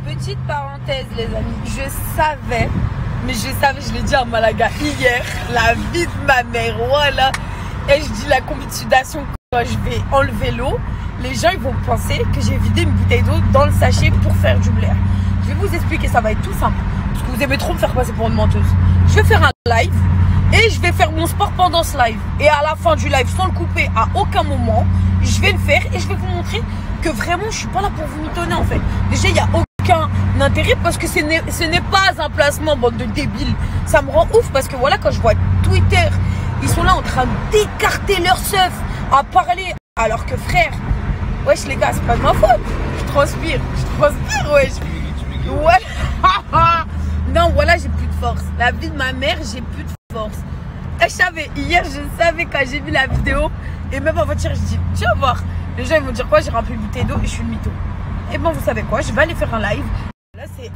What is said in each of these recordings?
Petite parenthèse les amis, je savais, je l'ai dit à Malaga hier, la vie de ma mère, voilà. Et je dis la consolidation quand je vais enlever l'eau, les gens ils vont penser que j'ai vidé une bouteille d'eau dans le sachet pour faire du blaire. Je vais vous expliquer, ça va être tout simple, parce que vous aimez trop me faire passer pour une menteuse. Je vais faire un live et je vais faire mon sport pendant ce live. Et à la fin du live, sans le couper à aucun moment, je vais le faire et je vais vous montrer que vraiment je suis pas là pour vous mitonner en fait. Déjà il y a aucun intérêt parce que ce n'est pas un placement, bande de débiles. Ça me rend ouf parce que voilà, quand je vois Twitter, ils sont là en train d'écarter leur seuf à parler alors que frère, wesh les gars, c'est pas de ma faute. Je transpire, wesh. Ouais. Non, voilà, j'ai plus de force. La vie de ma mère, j'ai plus de force. Et je savais, hier, je savais quand j'ai vu la vidéo, et même en voiture, je dis, tu vas voir. Les gens, ils vont dire quoi? J'ai rempli une bouteille d'eau et je suis une mytho. Et bon, vous savez quoi? Je vais aller faire un live. Là, c'est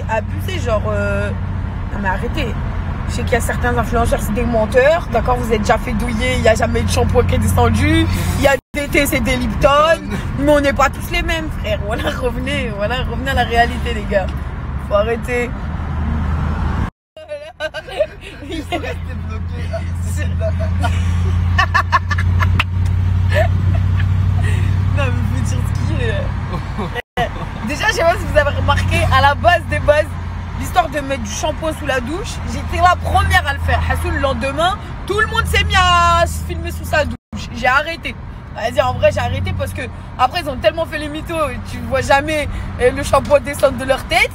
abusé, genre... Non, mais arrêtez. Je sais qu'il y a certains influenceurs, c'est des menteurs. D'accord, vous êtes déjà fait douiller, il n'y a jamais eu de shampoing qui est descendu. Il y a des thés, c'est des Lipton. Mais on n'est pas tous les mêmes, frère. Voilà, revenez à la réalité, les gars. Faut arrêter. Il faut rester bloqué. Non, mais faut dire ce qui est. Déjà, je sais pas si vous avez remarqué, à la base des bases, l'histoire de mettre du shampoing sous la douche, j'étais la première à le faire. Hassoul, le lendemain, tout le monde s'est mis à se filmer sous sa douche. J'ai arrêté. Vas-y, en vrai, j'ai arrêté parce que après, ils ont tellement fait les mythos, tu vois jamais le shampoing descendre de leur tête.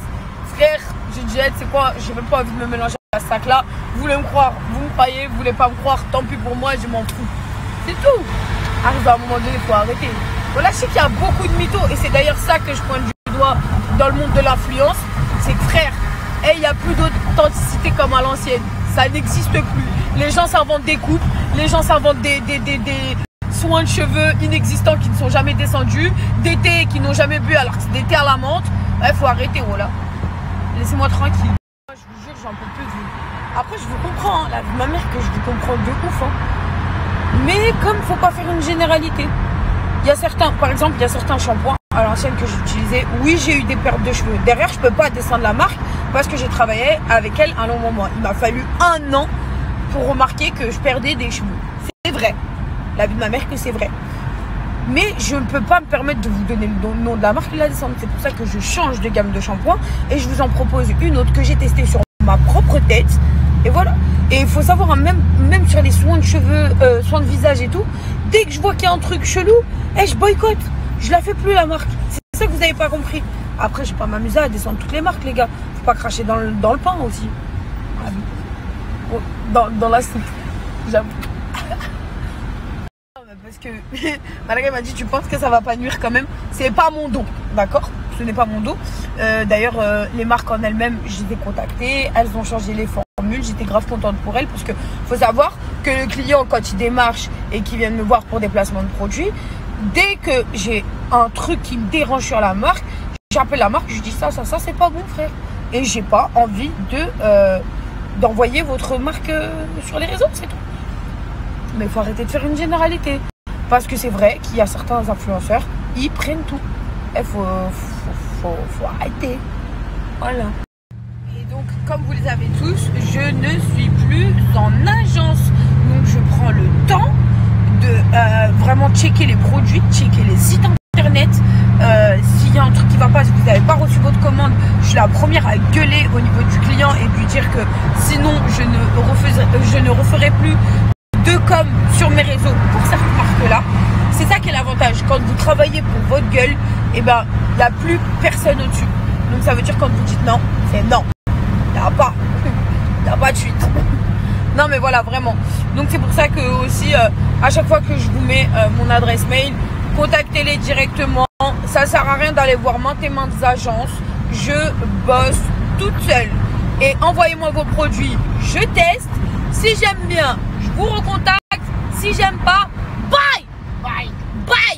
Frère, j'ai dit, c'est quoi, j'ai même pas envie de me mélanger à ce sac-là. Vous voulez me croire, vous me croyez, vous voulez pas me croire, tant pis pour moi, je m'en fous. C'est tout. Arrive à un moment donné, il faut arrêter. Voilà, je sais qu'il y a beaucoup de mythos et c'est d'ailleurs ça que je pointe du doigt dans le monde de l'influence. C'est que frère, il n'y a plus d'authenticité comme à l'ancienne. Ça n'existe plus. Les gens s'inventent des coupes, les gens s'inventent des soins de cheveux inexistants qui ne sont jamais descendus, des thés qui n'ont jamais bu alors que c'est des thés à la menthe. Il faut arrêter, voilà. Laissez-moi tranquille. Moi, je vous jure, j'en peux plus de vous. Après, je vous comprends, hein, la vie de ma mère que je vous comprends de ouf. Hein. Mais comme il ne faut pas faire une généralité. Il y a certains, par exemple, il y a certains shampoings à l'ancienne que j'utilisais. Oui, j'ai eu des pertes de cheveux. Derrière, je ne peux pas descendre la marque parce que j'ai travaillé avec elle un long moment. Il m'a fallu 1 an pour remarquer que je perdais des cheveux. C'est vrai. La vie de ma mère que c'est vrai. Mais je ne peux pas me permettre de vous donner le nom de la marque et la descendre. C'est pour ça que je change de gamme de shampoing et je vous en propose une autre que j'ai testée sur ma propre tête. Et voilà. Et il faut savoir, même sur les soins de cheveux, soins de visage et tout, dès que je vois qu'il y a un truc chelou, je boycotte. Je la fais plus la marque. C'est ça que vous n'avez pas compris. Après, je ne vais pas m'amuser à descendre toutes les marques, les gars. Faut pas cracher dans le pain aussi. Dans la soupe. J'avoue. Parce que Malaga m'a dit, tu penses que ça va pas nuire quand même? C'est pas mon dos, d'accord? Ce n'est pas mon dos. D'ailleurs, les marques en elles-mêmes, je les ai contactées. Elles ont changé les formules. J'étais grave contente pour elles parce que faut savoir que le client, quand il démarche et qu'il vient me voir pour des placements de produits, dès que j'ai un truc qui me dérange sur la marque, j'appelle la marque, je dis ça, c'est pas bon, frère. Et j'ai pas envie d'envoyer votre marque sur les réseaux, c'est tout. Mais il faut arrêter de faire une généralité. Parce que c'est vrai qu'il y a certains influenceurs, ils prennent tout. Il faut arrêter. Voilà. Et donc, comme vous le savez tous, je ne suis plus en agence. Donc, je prends le temps de vraiment checker les produits, checker les sites internet. S'il y a un truc qui ne va pas, si vous n'avez pas reçu votre commande, je suis la première à gueuler au niveau du client et lui dire que sinon, je ne referai plus de com sur mes réseaux pour cette marque-là. C'est ça qui est l'avantage. Quand vous travaillez pour votre gueule, il n'y a plus personne au-dessus. Donc ça veut dire quand vous dites non, c'est non. Il n'y a pas de suite. Non mais voilà, vraiment. Donc c'est pour ça que aussi, à chaque fois que je vous mets mon adresse mail, contactez-les directement. Ça sert à rien d'aller voir maintes et maintes agences. Je bosse toute seule. Et envoyez-moi vos produits. Je teste. Si j'aime bien, je vous recontacte. Si j'aime pas, bye, bye, bye.